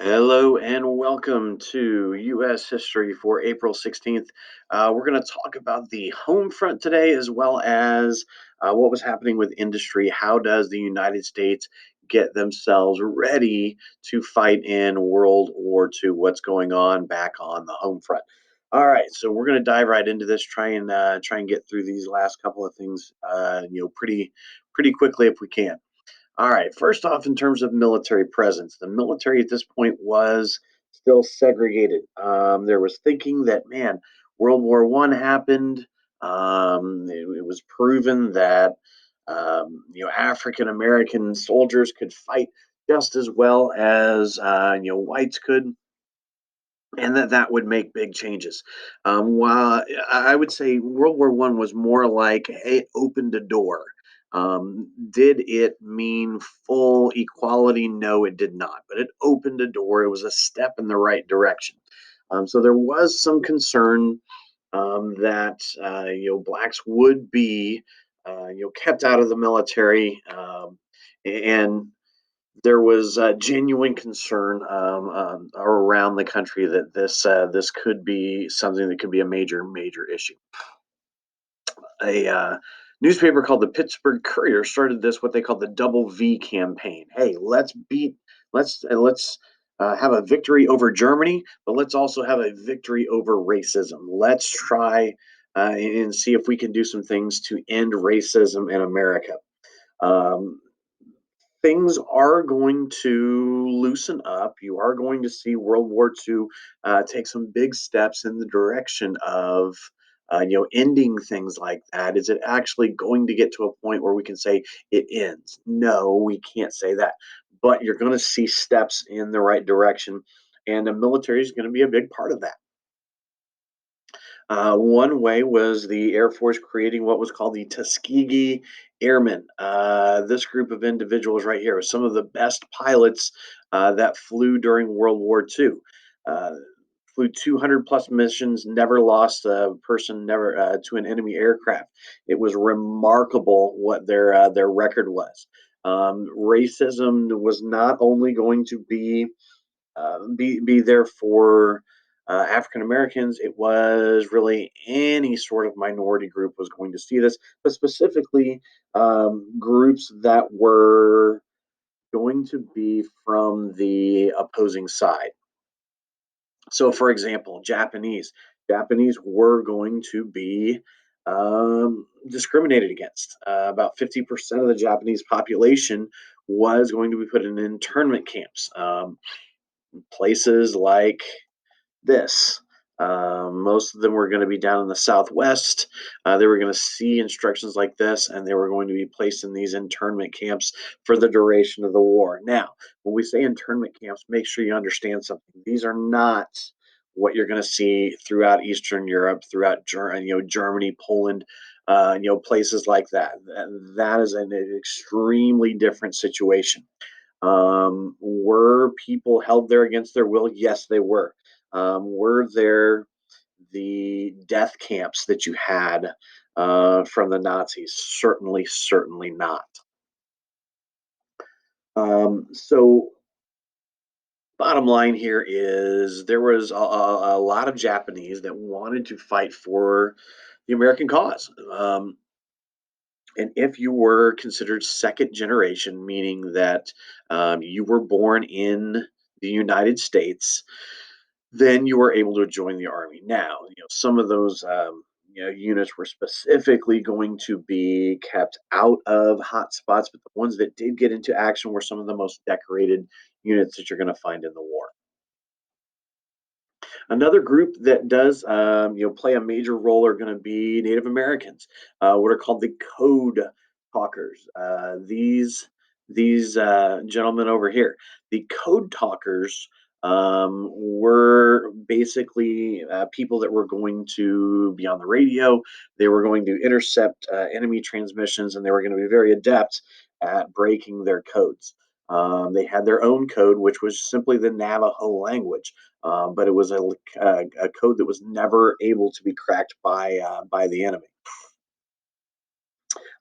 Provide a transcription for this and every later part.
Hello and welcome to U.S. History for April 16th. We're going to talk about the home front today, as well as what was happening with industry. How does the United States get themselves ready to fight in World War II? What's going on back on the home front? All right, so we're going to dive right into this. Try and get through these last couple of things, pretty quickly if we can. All right. First off, in terms of military presence, the military at this point was still segregated. There was thinking that, man, World War One happened. It was proven that African American soldiers could fight just as well as whites could, and that would make big changes. While I would say World War One was more like it opened a door. Did it mean full equality? No, it did not. But it opened a door. It was a step in the right direction. So there was some concern that blacks would be kept out of the military, and there was genuine concern around the country that this could be something that could be a major issue. A newspaper called the Pittsburgh Courier started this what they called the Double V campaign. Hey, let's have a victory over Germany, but let's also have a victory over racism. Let's try and see if we can do some things to end racism in America. Um, Things are going to loosen up. You are going to see World War II take some big steps in the direction of ending things like that. Is it actually going to get to a point where we can say it ends? No, we can't say that. But you're going to see steps in the right direction, and the military is going to be a big part of that. One way was the Air Force creating what was called the Tuskegee Airmen. This group of individuals right here was some of the best pilots that flew during World War II. Uh, Flew 200 plus missions, never lost a person, never to an enemy aircraft. It was remarkable what their record was. Racism was not only going to be there for African Americans. It was really any sort of minority group was going to see this, but specifically groups that were going to be from the opposing side. So, for example, Japanese were going to be discriminated against. About 50% of the Japanese population was going to be put in internment camps. Places like this. Most of them were going to be down in the Southwest. They were going to see instructions like this, and they were going to be placed in these internment camps for the duration of the war. Now, when we say internment camps, make sure you understand something. These are not what you're going to see throughout Eastern Europe, throughout Germany, Poland, places like that. That is an extremely different situation. Were people held there against their will? Yes, they were. Were there the death camps that you had from the Nazis? Certainly not. So, bottom line here is there was a lot of Japanese that wanted to fight for the American cause. And if you were considered second generation, meaning that you were born in the United States, then you were able to join the army. Now, some of those units were specifically going to be kept out of hot spots, but the ones that did get into action were some of the most decorated units that you're going to find in the war. Another group that does play a major role are going to be Native Americans, what are called the Code Talkers. These gentlemen over here, the Code Talkers, were basically people that were going to be on the radio. They were going to intercept enemy transmissions, and they were going to be very adept at breaking their codes. They had their own code, which was simply the Navajo language, but it was a code that was never able to be cracked by the enemy.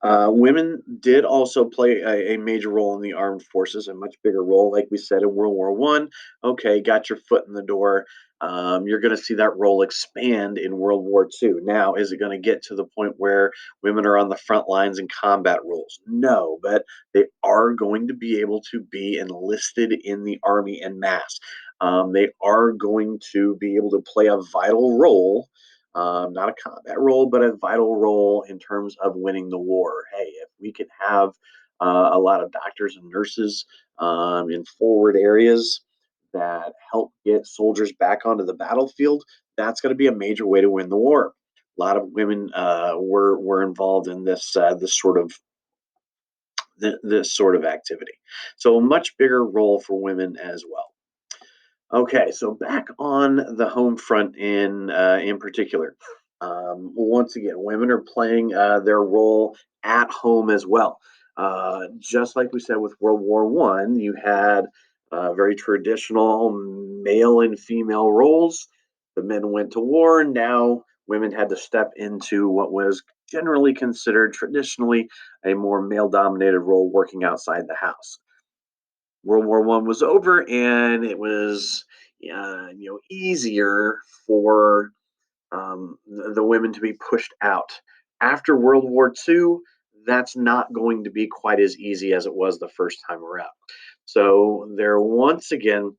Women did also play a major role in the armed forces, a much bigger role, like we said in World War One. Okay, got your foot in the door. You're going to see that role expand in World War Two. Now, is it going to get to the point where women are on the front lines in combat roles? No, but they are going to be able to be enlisted in the army en masse. They are going to be able to play a vital role, not a combat role, but a vital role in terms of winning the war. Hey, if we can have a lot of doctors and nurses in forward areas that help get soldiers back onto the battlefield, that's going to be a major way to win the war. A lot of women were involved in this sort of activity, so a much bigger role for women as well. Okay, so back on the home front in particular, once again, women are playing their role at home as well. Just like we said with World War One, you had very traditional male and female roles. The men went to war, and now women had to step into what was generally considered traditionally a more male-dominated role, working outside the house. World War One was over, and it was easier for the women to be pushed out. After World War Two, that's not going to be quite as easy as it was the first time around. So they're once again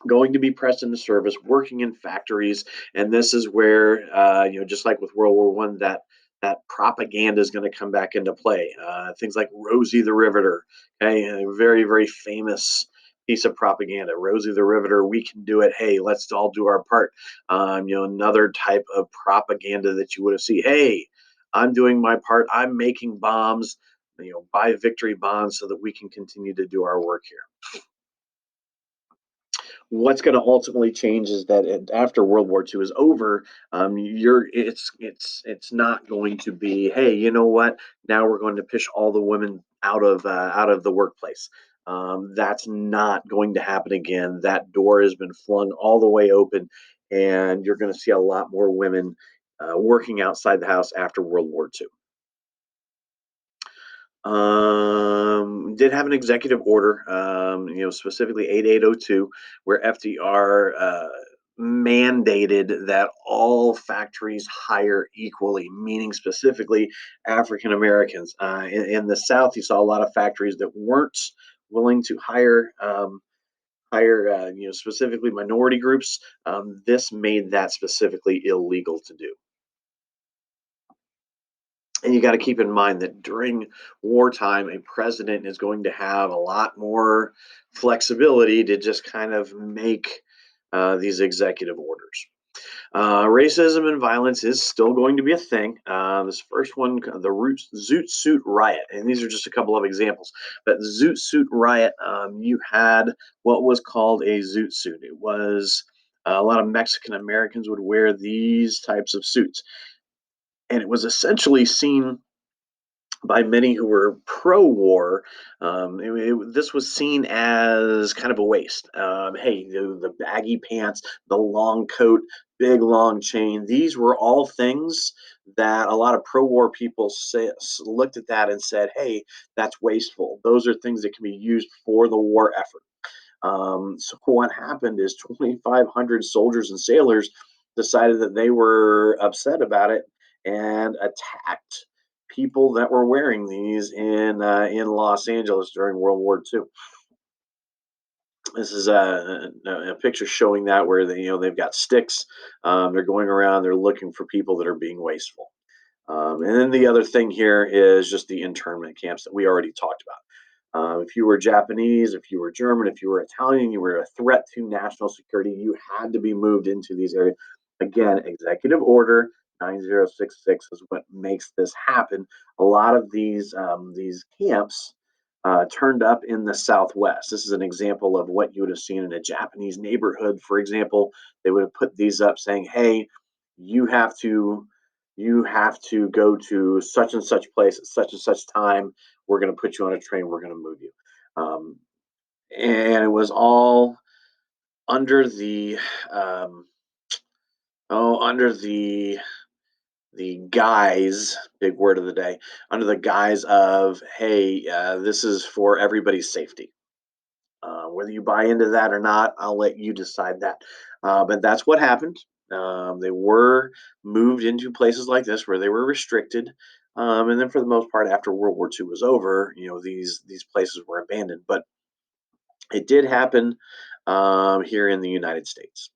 going to be pressed into service, working in factories, and this is where just like with World War One, that propaganda is going to come back into play. Things like Rosie the Riveter, okay, a very very famous piece of propaganda. Rosie the Riveter, we can do it. Hey, let's all do our part. Another type of propaganda that you would have seen. Hey, I'm doing my part. I'm making bombs. Buy victory bonds so that we can continue to do our work here. What's going to ultimately change is that after World War II is over, you're it's not going to be, hey, you know what? Now we're going to push all the women out of the workplace. That's not going to happen again. That door has been flung all the way open, and you're going to see a lot more women working outside the house after World War II. Did have an executive order, specifically 8802, where FDR mandated that all factories hire equally, meaning specifically African Americans. In the South, you saw a lot of factories that weren't willing to hire specifically minority groups. This made that specifically illegal to do. And you got to keep in mind that during wartime, a president is going to have a lot more flexibility to just kind of make these executive orders. Racism and violence is still going to be a thing. This first one, the Zoot Suit Riot, and these are just a couple of examples. But the Zoot Suit Riot, you had what was called a zoot suit. It was a lot of Mexican Americans would wear these types of suits, and it was essentially seen by many who were pro-war. This was seen as kind of a waste. Hey, the baggy pants, the long coat, big long chain, these were all things that a lot of pro-war people looked at that and said, hey, that's wasteful. Those are things that can be used for the war effort. So what happened is 2,500 soldiers and sailors decided that they were upset about it and attacked people that were wearing these in Los Angeles during World War II. This is a picture showing that where they've got sticks. They're going around. They're looking for people that are being wasteful. And then the other thing here is just the internment camps that we already talked about. If you were Japanese, if you were German, if you were Italian, you were a threat to national security, you had to be moved into these areas. Again, Executive Order 9066 is what makes this happen. A lot of these camps turned up in the Southwest. This is an example of what you would have seen in a Japanese neighborhood, for example. They would have put these up saying, hey, you have to you have to go to such and such place at such and such time. We're going to put you on a train. We're going to move you. Um, and it was all under the um, under the guise, big word of the day, under the guise of, hey, this is for everybody's safety. Whether you buy into that or not, I'll let you decide that. But that's what happened. They were moved into places like this where they were restricted. And then, for the most part, after World War II was over, these places were abandoned. But it did happen here in the United States.